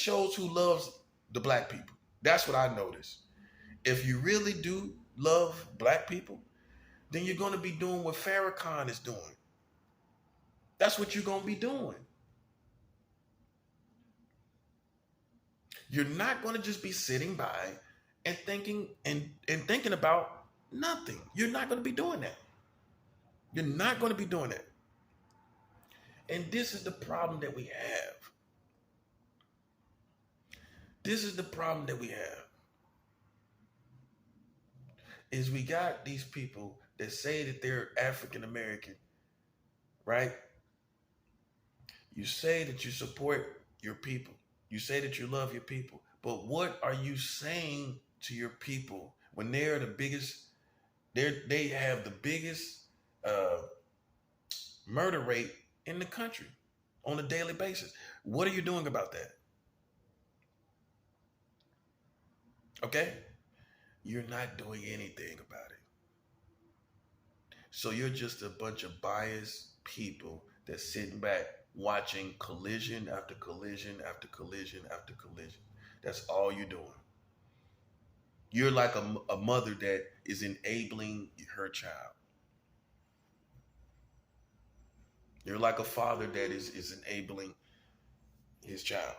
shows who loves the black people. That's what I noticed. If you really do love black people, then you're going to be doing what Farrakhan is doing. That's what you're going to be doing. You're not going to just be sitting by and thinking about nothing. You're not going to be doing that. You're not going to be doing that. And this is the problem that we have. This is the problem that we have. Is we got these people that say that they're African American, right? You say that you support your people. You say that you love your people. But what are you saying to your people when they're the biggest, they have the biggest murder rate in the country on a daily basis? What are you doing about that? Okay? You're not doing anything about it. So you're just a bunch of biased people that's sitting back watching collision after collision after collision after collision. That's all you're doing. You're like a mother that is enabling her child. You're like a father that is enabling his child.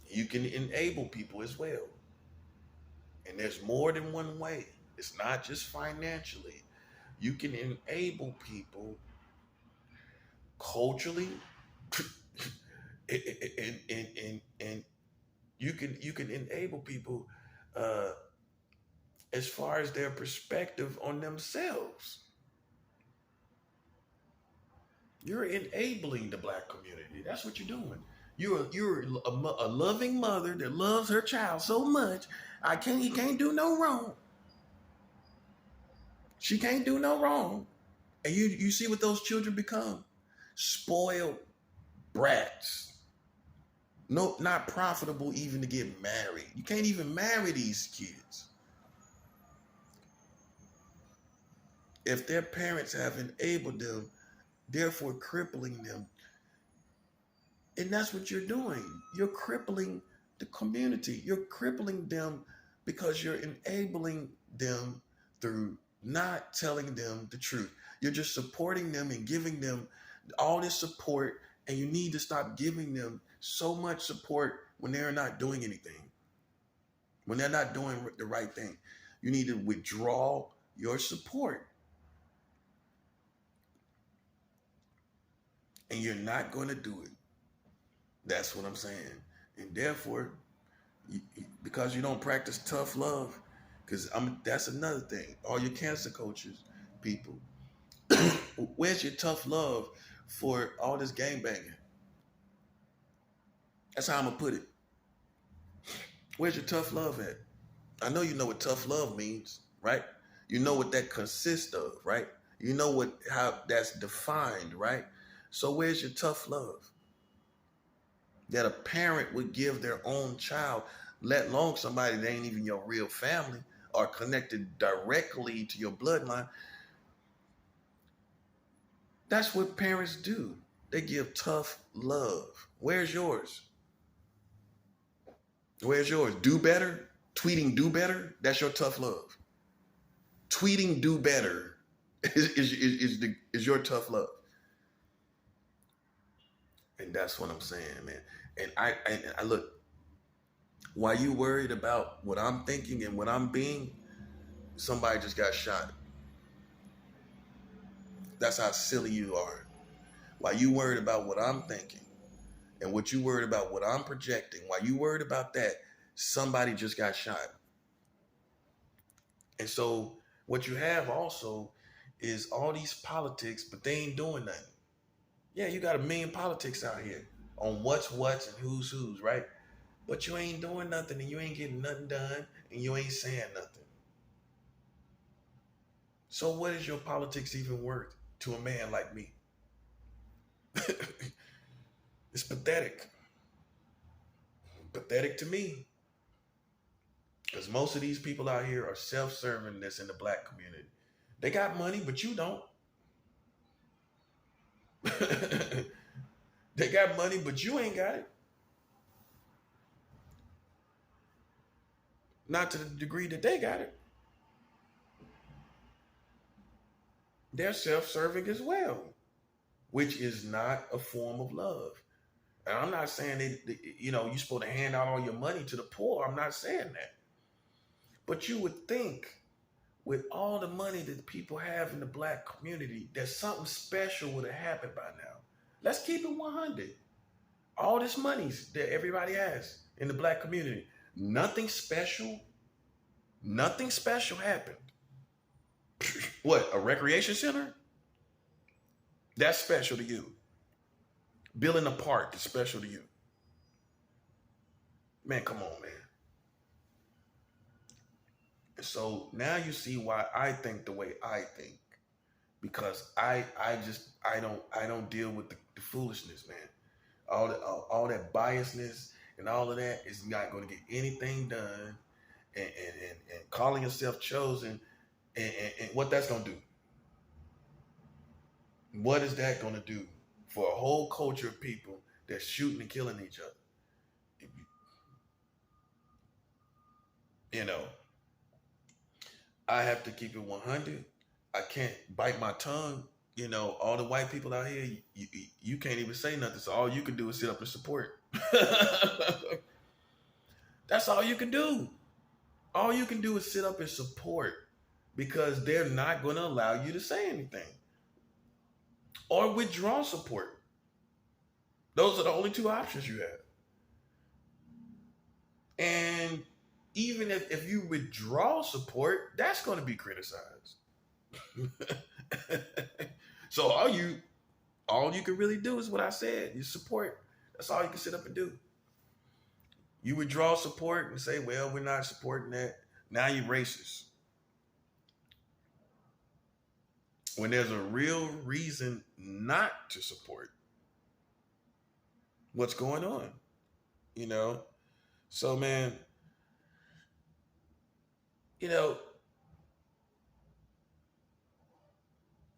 You can enable people as well. And there's more than one way. It's not just financially. You can enable people culturally, and you can enable people as far as their perspective on themselves. You're enabling the black community. That's what you're doing. You're a loving mother that loves her child so much. He can't do no wrong. She can't do no wrong. And you see what those children become? Spoiled brats. No, not profitable even to get married. You can't even marry these kids. If their parents have enabled them, therefore crippling them. And that's what you're doing. You're crippling the community. You're crippling them because you're enabling them through not telling them the truth. You're just supporting them and giving them all this support, and you need to stop giving them so much support when they're not doing anything. When they're not doing the right thing. You need to withdraw your support. And you're not going to do it. That's what I'm saying. And therefore, because you don't practice tough love, because that's another thing. All your cancer coaches, people, where's your tough love for all this gangbanging? That's how I'm going to put it. Where's your tough love at? I know you know what tough love means, right? You know what that consists of, right? You know how that's defined, right? So where's your tough love? That a parent would give their own child, let alone somebody that ain't even your real family or connected directly to your bloodline. That's what parents do. They give tough love. Where's yours? Where's yours? Do better? Tweeting do better? That's your tough love. Tweeting do better is your tough love. And that's what I'm saying, man. And I look, while you worried about what I'm thinking and what I'm being, somebody just got shot. That's how silly you are. While you worried about what I'm thinking and what you worried about what I'm projecting, while you worried about that, somebody just got shot. And so what you have also is all these politics, but they ain't doing nothing. Yeah, you got a million politics out here on what's and who's, right? But you ain't doing nothing, and you ain't getting nothing done, and you ain't saying nothing. So what is your politics even worth to a man like me? It's pathetic. Pathetic to me. Because most of these people out here are self-serving that's in the black community. They got money, but you don't. They got money, but you ain't got it. Not to the degree that they got it. They're self-serving as well, which is not a form of love. And I'm not saying that, you're supposed to hand out all your money to the poor. I'm not saying that. But you would think with all the money that people have in the black community, that something special would have happened by now. Let's keep it 100. All this money that everybody has in the black community, nothing special happened. What, a recreation center? That's special to you. Building a park is special to you. Man, come on, man. And so now you see why I think the way I think. Because I don't deal with the foolishness, man. All that biasness and all of that is not going to get anything done. And calling yourself chosen, and what that's going to do. What is that going to do for a whole culture of people that's shooting and killing each other? I have to keep it 100. I can't bite my tongue. All the white people out here, you can't even say nothing. So all you can do is sit up and support. That's all you can do. All you can do is sit up and support, because they're not going to allow you to say anything or withdraw support. Those are the only two options you have. And even if you withdraw support, that's going to be criticized. So all you can really do is what I said. You support. That's all you can sit up and do. You withdraw support and say, well, we're not supporting that. Now you're racist. When there's a real reason not to support what's going on, So, man,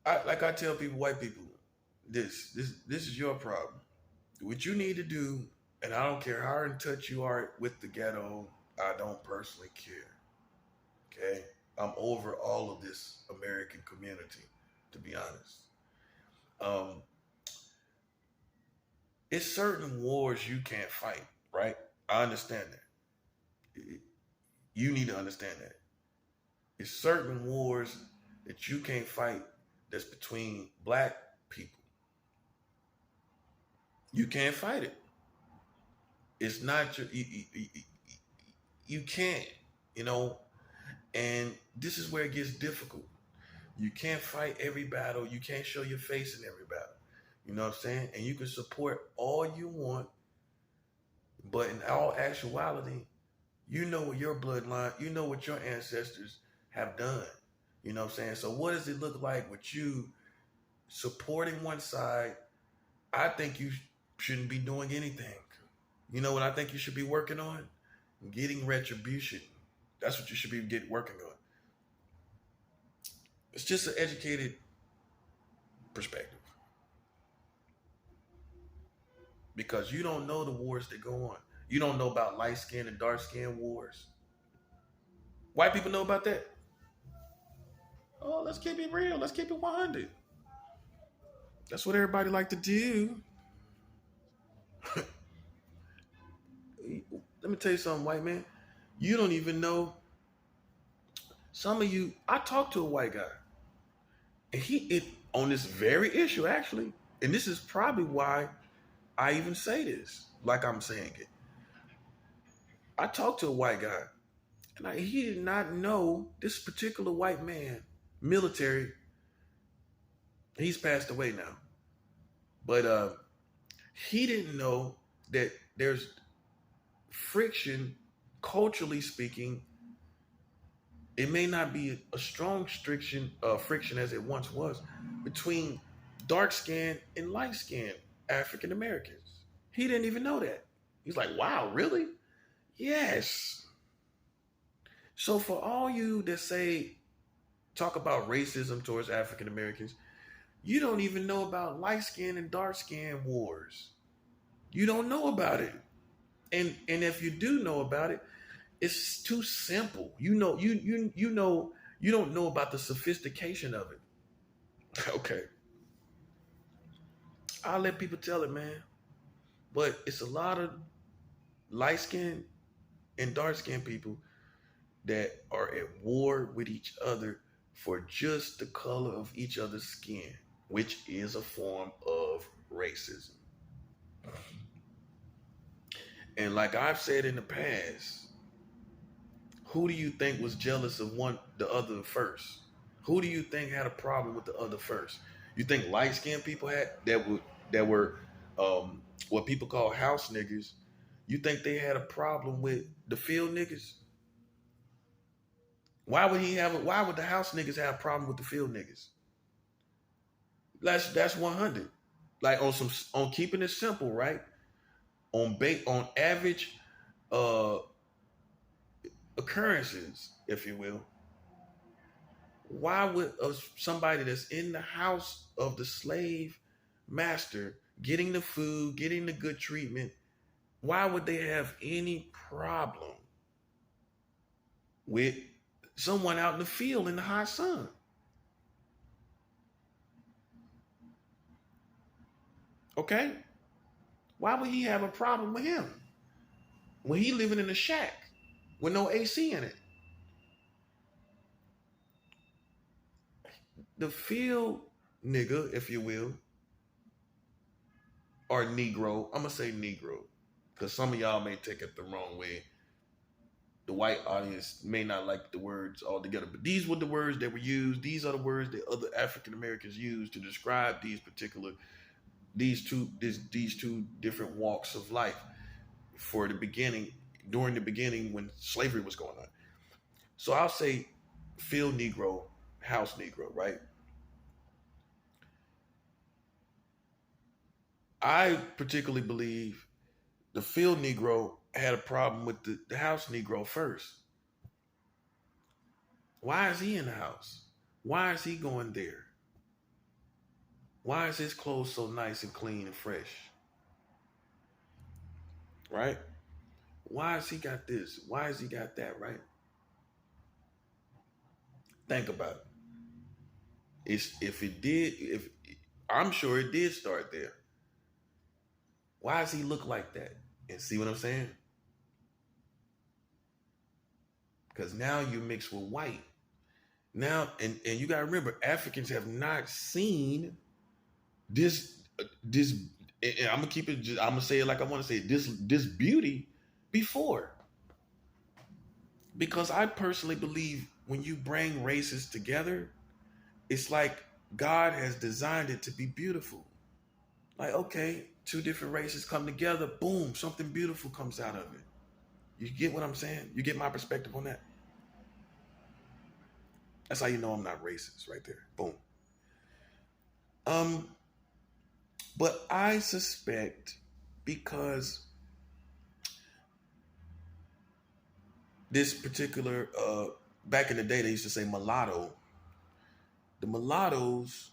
I tell people, white people, this is your problem. What you need to do, and I don't care how in touch you are with the ghetto, I don't personally care. Okay? I'm over all of this American community, to be honest. It's certain wars you can't fight, right? I understand that. You need to understand that. It's certain wars that you can't fight that's between black people. You can't fight it. It's not your, you can't, and this is where it gets difficult. You can't fight every battle. You can't show your face in every battle. You know what I'm saying? And you can support all you want, but in all actuality, you know what your bloodline, you know what your ancestors have done. You know what I'm saying? So what does it look like with you supporting one side? I think you shouldn't be doing anything. You know what I think you should be working on? Getting retribution. That's what you should be working on. It's just an educated perspective. Because you don't know the wars that go on. You don't know about light skin and dark skin wars. White people know about that. Oh, let's keep it real. Let's keep it 100. That's what everybody like to do. Let me tell you something, white man. You don't even know. Some of you, I talked to a white guy. And on this very issue, actually. And this is probably why I even say this, like I'm saying it. I talked to a white guy, and he did not know this particular white man, military. He's passed away now. But he didn't know that there's friction, culturally speaking. It may not be a strong friction as it once was between dark skin and light skin African Americans. He didn't even know that. He's like, wow, really? Yes. So for all you that talk about racism towards African Americans, you don't even know about light skin and dark skin wars. You don't know about it. And if you do know about it, it's too simple. You don't know about the sophistication of it. Okay. I'll let people tell it, man. But it's a lot of light skinned and dark skinned people that are at war with each other for just the color of each other's skin, which is a form of racism. And like I've said in the past, who do you think was jealous of the other first? Who do you think had a problem with the other first? You think light skinned people had that were what people call house niggas? You think they had a problem with the field niggas? Why would the house niggas have a problem with the field niggas? That's 100. Like on keeping it simple, right? On average uh occurrences, if you will. Why would somebody that's in the house of the slave master getting the food, getting the good treatment, why would they have any problem with someone out in the field in the hot sun? Okay? Why would he have a problem with him when he living in a shack with no AC in it? The field nigga, if you will, or Negro, I'm gonna say Negro, because some of y'all may take it the wrong way. The white audience may not like the words altogether, but these were the words that were used. These are the words that other African Americans use to describe these two different walks of life for the beginning, during the beginning when slavery was going on. So I'll say field Negro, house Negro, right? I particularly believe the field Negro had a problem with the house Negro first. Why is he in the house? Why is he going there? Why is his clothes so nice and clean and fresh? Right? Why has he got this? Why has he got that, right? Think about it. If I'm sure it did start there. Why does he look like that? And see what I'm saying? Because now you mix with white. Now, and you gotta remember, Africans have not seen this. And I'm gonna keep it. I'm gonna say it like I want to say it, this beauty before. Because I personally believe when you bring races together, it's like God has designed it to be beautiful. Like, okay, two different races come together, boom, something beautiful comes out of it. You get what I'm saying? You get my perspective on that? That's how you know I'm not racist right there. Boom. But I suspect because this particular back in the day they used to say mulatto. The mulattoes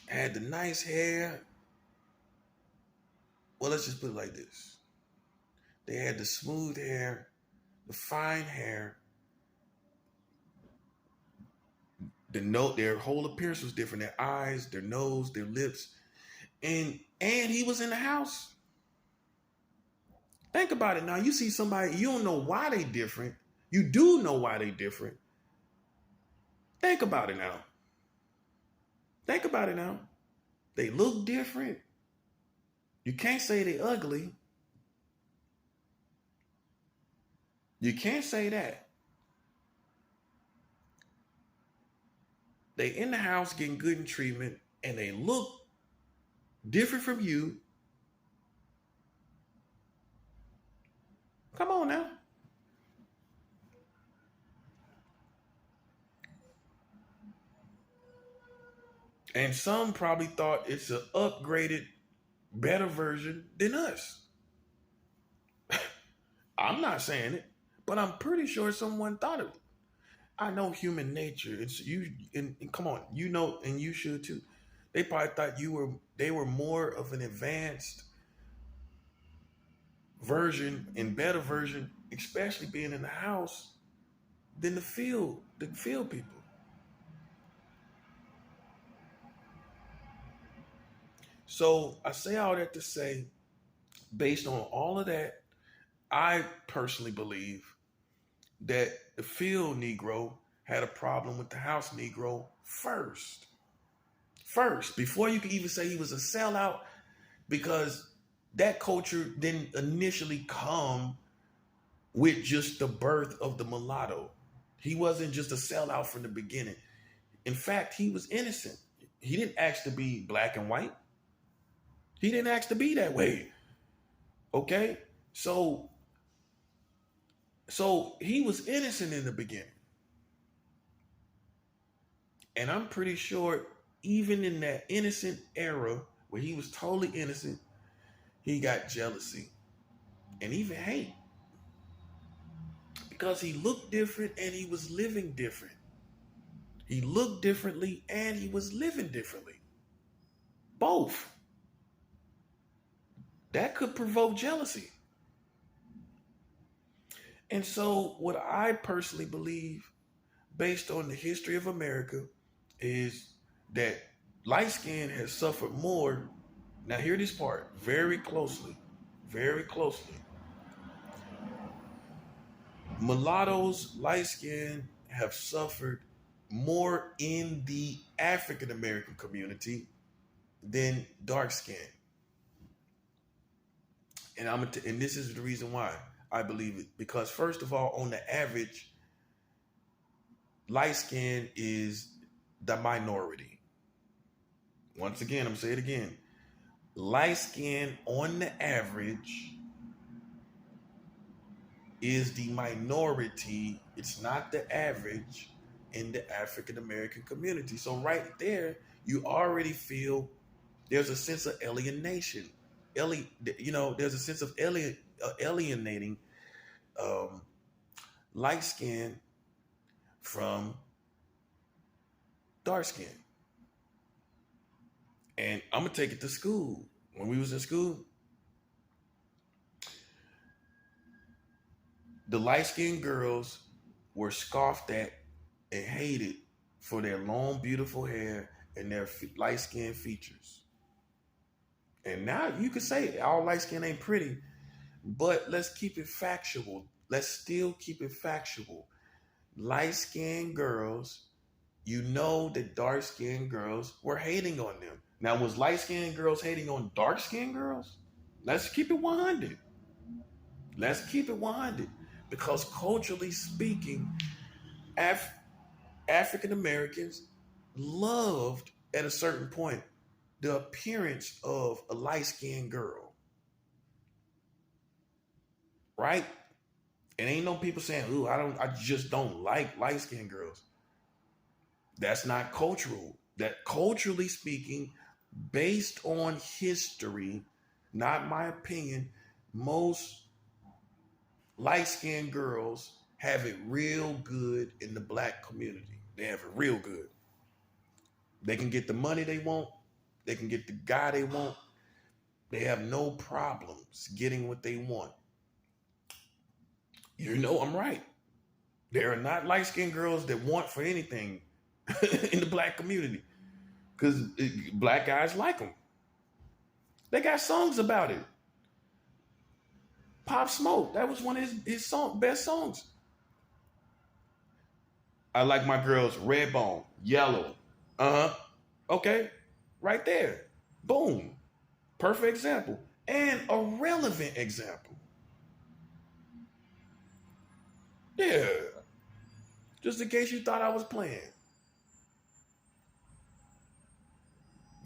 had the nice hair. Well, let's just put it like this. They had the smooth hair, the fine hair. Their whole appearance was different. Their eyes, their nose, their lips. And he was in the house. Think about it now. You see somebody, you don't know why they different. You do know why they different. Think about it now. Think about it now. They look different. You can't say they ugly. You can't say that. They in the house getting good treatment and they look different from you. Come on now. And some probably thought it's an upgraded, better version than us. I'm not saying it, but I'm pretty sure someone thought it. I know human nature. It's you, and come on, you know, and you should too. They probably thought they were more of an advanced version and better version, especially being in the house, than the field people. So I say all that to say, based on all of that, I personally believe that the field Negro had a problem with the house Negro first. First, before you could even say he was a sellout, because that culture didn't initially come with just the birth of the mulatto. He wasn't just a sellout from the beginning. In fact, he was innocent. He didn't ask to be black and white. He didn't ask to be that way. Okay? So he was innocent in the beginning. And I'm pretty sure even in that innocent era where he was totally innocent, he got jealousy and even hate because he looked different and he was living different. He looked differently and he was living differently. Both. That could provoke jealousy. And so, what I personally believe, based on the history of America, is that light skin has suffered more. Now, hear this part very closely. Very closely. Mulattoes, light skin, have suffered more in the African American community than dark skin. And this is the reason why I believe it. Because first of all, on the average, light skin is the minority. Once again, I'm gonna say it again. Light skin on the average is the minority. It's not the average in the African American community. So right there, you already feel there's a sense of alienation. There's a sense of alienating light skin from dark skin. And I'm gonna take it to school. When we was in school, the light skinned girls were scoffed at and hated for their long, beautiful hair and their light skinned features. And now you could say all light skin ain't pretty, but let's keep it factual. Let's still keep it factual. Light skinned girls, you know that dark skinned girls were hating on them. Now, was light skinned girls hating on dark skinned girls? Let's keep it 100. Let's keep it 100. Because culturally speaking, African Americans loved at a certain point the appearance of a light skinned girl. Right? And ain't no people saying, ooh, I just don't like light skinned girls. That's not cultural. That culturally speaking, based on history, not my opinion, most light skinned girls have it real good in the black community. They have it real good. They can get the money they want. They can get the guy they want. They have no problems getting what they want. You know I'm right. There are not light skinned girls that want for anything in the black community because black guys like them. They got songs about it. Pop Smoke, that was one of his best songs. I like my girls red bone, yellow. Uh huh. Okay, right there. Boom. Perfect example. And a relevant example. Yeah. Just in case you thought I was playing.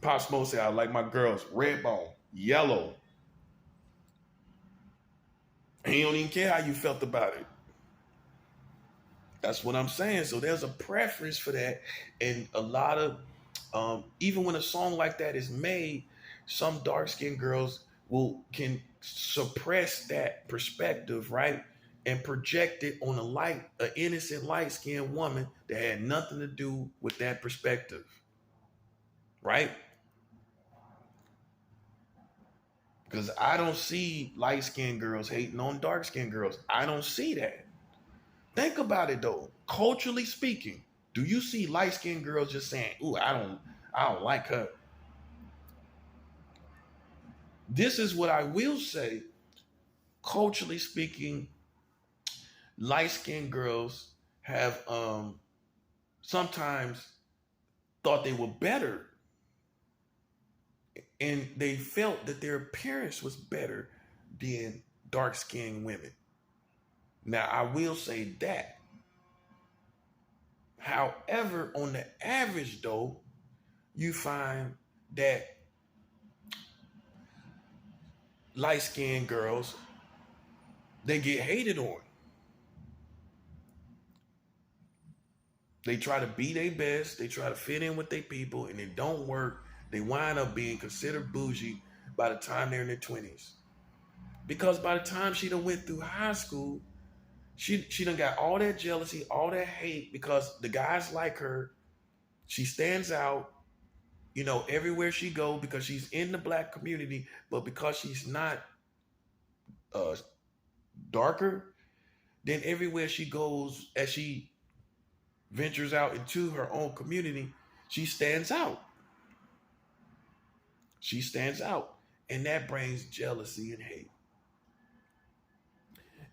Pop Smoke said, I like my girls red bone, yellow. He don't even care how you felt about it. That's what I'm saying. So there's a preference for that. And a lot of, even when a song like that is made, some dark skinned girls can suppress that perspective, right? And project it on an innocent light skinned woman that had nothing to do with that perspective, right? Because I don't see light-skinned girls hating on dark-skinned girls. I don't see that. Think about it though. Culturally speaking, do you see light-skinned girls just saying, "Ooh, I don't like her"? This is what I will say. Culturally speaking, light-skinned girls have sometimes thought they were better, and they felt that their appearance was better than dark-skinned women. Now, I will say that. However, on the average, though, you find that light-skinned girls, they get hated on. They try to be their best. They try to fit in with their people, and it don't work. They wind up being considered bougie by the time they're in their 20s. Because by the time she done went through high school, she done got all that jealousy, all that hate because the guys like her. She stands out, everywhere she go because she's in the black community, but because she's not uh, darker, then everywhere she goes, as she ventures out into her own community, she stands out. She stands out. And that brings jealousy and hate.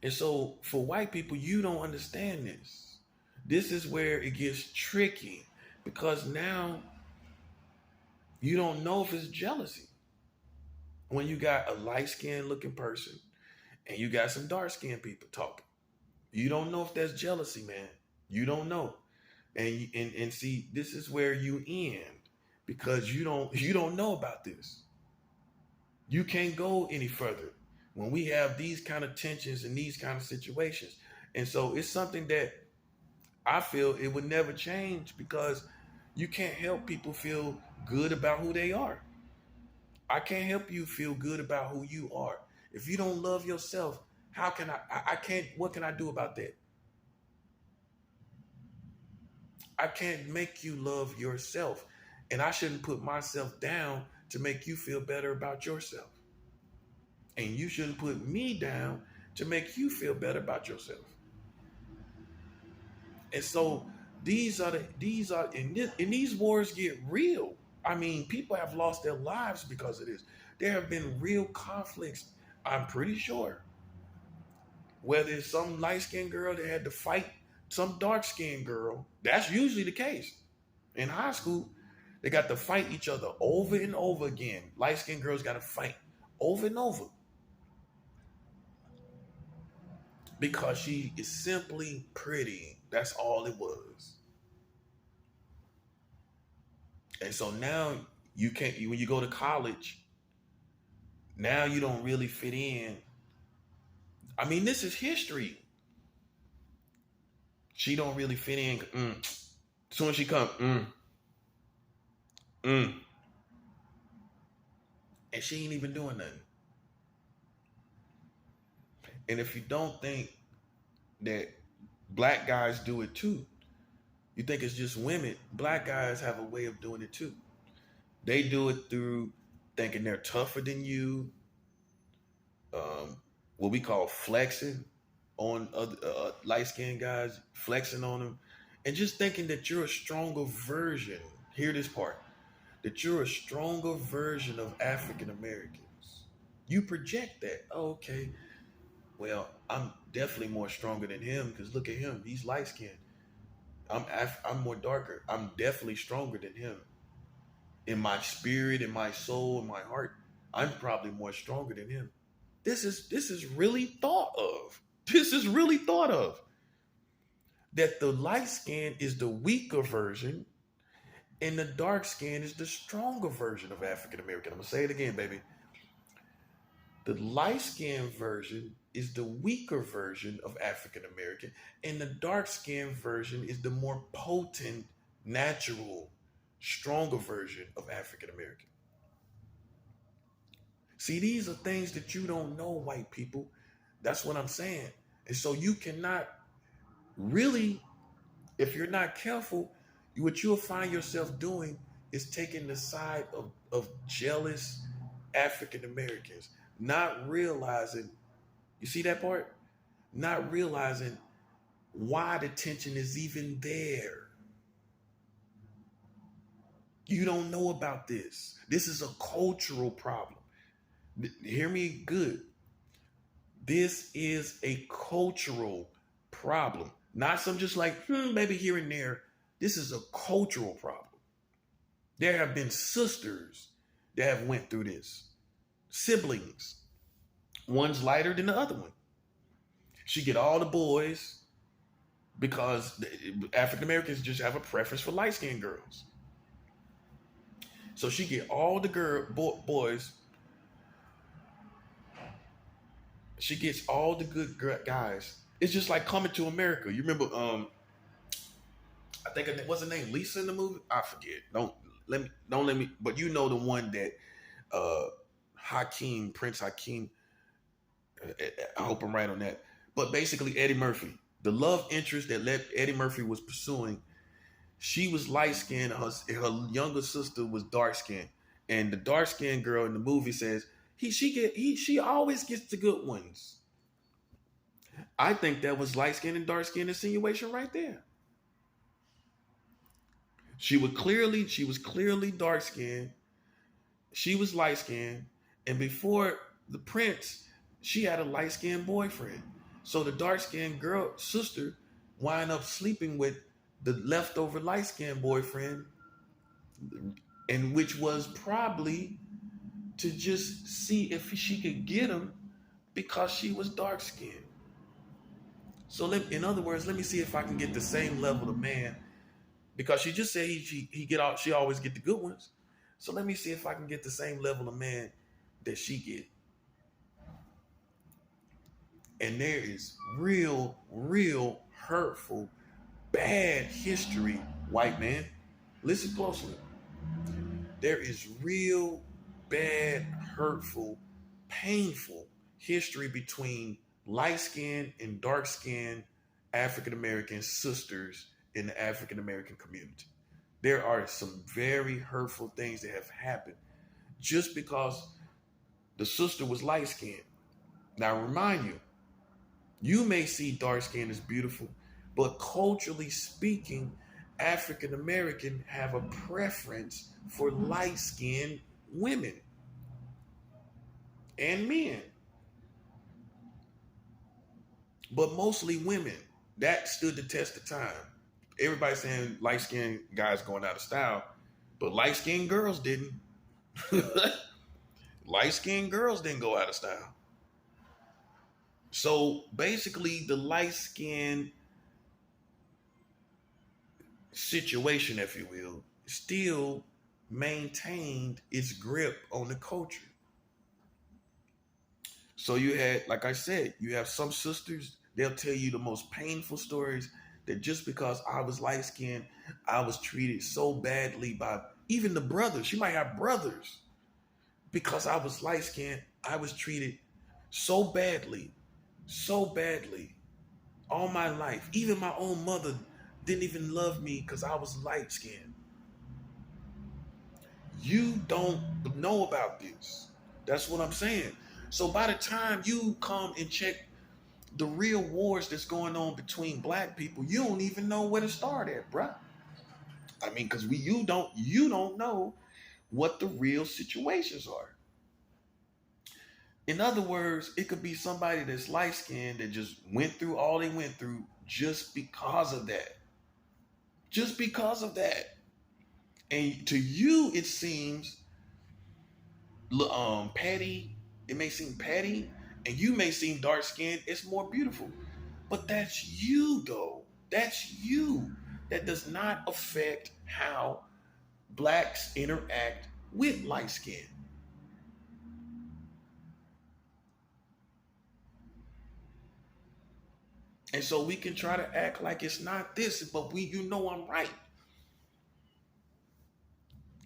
And so for white people, you don't understand this. This is where it gets tricky because now you don't know if it's jealousy. When you got a light-skinned looking person and you got some dark-skinned people talking, you don't know if that's jealousy, man. You don't know. And see, this is where you end because you don't know about this. You can't go any further when we have these kind of tensions and these kind of situations. And so it's something that I feel it would never change because you can't help people feel good about who they are. I can't help you feel good about who you are. If you don't love yourself, how can I can't, what can I do about that? I can't make you love yourself. And I shouldn't put myself down to make you feel better about yourself. And you shouldn't put me down to make you feel better about yourself. And so these are and these wars get real. I mean, people have lost their lives because of this. There have been real conflicts, I'm pretty sure. Whether it's some light-skinned girl that had to fight some dark-skinned girl, that's usually the case. In high school, they got to fight each other over and over again. Light-skinned girls got to fight over and over. Because she is simply pretty. That's all it was. And so now you can't, when you go to college, now you don't really fit in. I mean, this is history. She don't really fit in. Soon as she come, and she ain't even doing nothing. And if you don't think that black guys do it too, you think it's just women, black guys have a way of doing it too. They do it through thinking they're tougher than you, what we call flexing on other light-skinned guys, flexing on them, and just thinking that you're a stronger version. Hear this part. That you're a stronger version of African Americans. You project that. Oh, okay. Well, I'm definitely more stronger than him because look at him. He's light-skinned. I'm more darker. I'm definitely stronger than him. In my spirit, in my soul, in my heart, I'm probably more stronger than him. This is really thought of. This is really thought of. That the light skin is the weaker version and the dark skin is the stronger version of African American. I'm going to say it again, baby. The light skin version is the weaker version of African American, and the dark skin version is the more potent, natural, stronger version of African American. See, these are things that you don't know, white people. That's what I'm saying. And so you cannot really, if you're not careful, what you'll find yourself doing is taking the side of jealous African Americans. not realizing, you see that part? Not realizing why the tension is even there. You don't know about this. This is a cultural problem. Hear me good. This is a cultural problem. Not some just like, maybe here and there. This is a cultural problem. There have been sisters that have went through this. Siblings. One's lighter than the other one. She get all the boys because African Americans just have a preference for light-skinned girls. So she get all the boys. She gets all the good guys. It's just like Coming to America. You remember? I think what's her name? Lisa in the movie. I forget. Don't let me. But you know the one that Prince Hakeem. I hope I'm right on that. But basically, Eddie Murphy, the love interest that Eddie Murphy was pursuing, she was light skinned. Her younger sister was dark skinned, and the dark skinned girl in the movie says she always gets the good ones. I think that was light skin and dark skin insinuation right there. She was clearly dark skinned. She was light skinned, and before the prince, she had a light skinned boyfriend. So the dark skinned girl sister wind up sleeping with the leftover light skinned boyfriend, and which was probably to just see if she could get him because she was dark skinned. So in other words, let me see if I can get the same level of man, because she just said she always get the good ones. So let me see if I can get the same level of man that she get. And there is real hurtful, bad history, white man. Listen closely. There is real bad, hurtful, painful history between light-skinned and dark-skinned African-American sisters in the African-American community. There are some very hurtful things that have happened just because the sister was light-skinned. Now, remind you, you may see dark-skinned as beautiful, but culturally speaking, African-American have a preference for light-skinned women and men. But mostly women. That stood the test of time. Everybody's saying light-skinned guys going out of style, but light-skinned girls didn't. Light-skinned girls didn't go out of style. So basically, the light-skinned situation, if you will, still maintained its grip on the culture. So you had, like I said, you have some sisters, they'll tell you the most painful stories, that just because I was light skinned, I was treated so badly by even the brothers. She might have brothers. Because I was light skinned, I was treated so badly all my life. Even my own mother didn't even love me because I was light skinned. You don't know about this. That's what I'm saying. So by the time you come and check the real wars that's going on between black people, you don't even know where to start at, bruh. I mean, because you don't know what the real situations are. In other words, it could be somebody that's light skinned that just went through all they went through just because of that. Just because of that. And to you, it seems petty. It may seem petty, and you may seem dark skinned. It's more beautiful. But that's you, though. That's you. That does not affect how blacks interact with light skin. And so we can try to act like it's not this, but you know I'm right.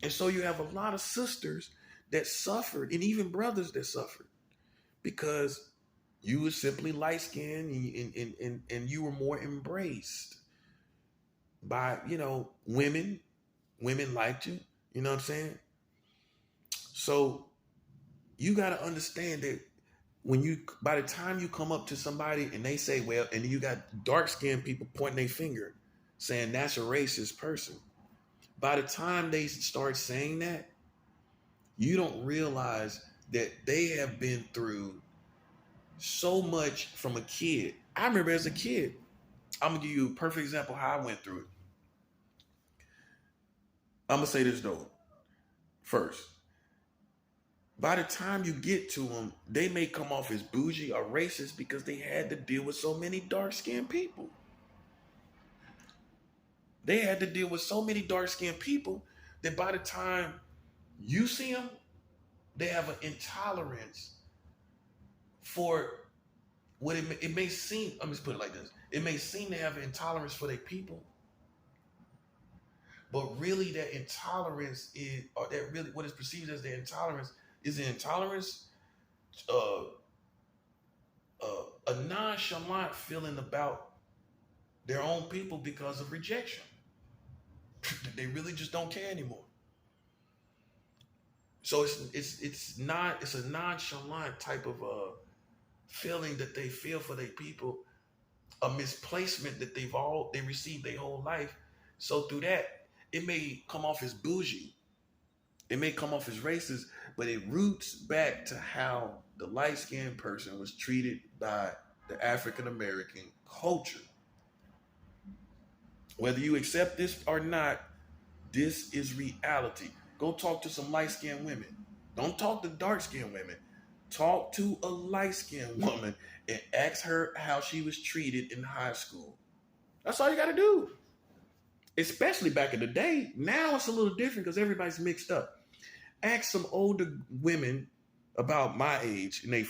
And so you have a lot of sisters that suffered, and even brothers that suffered, because you were simply light skinned and you were more embraced by, women liked you, you know what I'm saying? So You got to understand that by the time you come up to somebody and they say, well, and you got dark skinned people pointing their finger saying that's a racist person. By the time they start saying that, you don't realize that they have been through so much from a kid. I remember as a kid, I'm gonna give you a perfect example how I went through it. I'm gonna say this though first. By the time you get to them, they may come off as bougie or racist because they had to deal with so many dark-skinned people. They had to deal with so many dark-skinned people that by the time you see them, they have an intolerance for what it may seem. Let me just put it like this: it may seem to have an intolerance for their people, but really that intolerance is, or that really what is perceived as the intolerance is the intolerance, uh, a nonchalant feeling about their own people because of rejection. They really just don't care anymore. So it's a nonchalant type of feeling that they feel for their people, a misplacement that they received their whole life. So through that, it may come off as bougie, it may come off as racist, but it roots back to how the light-skinned person was treated by the African American culture. Whether you accept this or not, this is reality. Go talk to some light-skinned women. Don't talk to dark-skinned women. Talk to a light-skinned woman and ask her how she was treated in high school. That's all you got to do. Especially back in the day. Now it's a little different because everybody's mixed up. Ask some older women about my age in their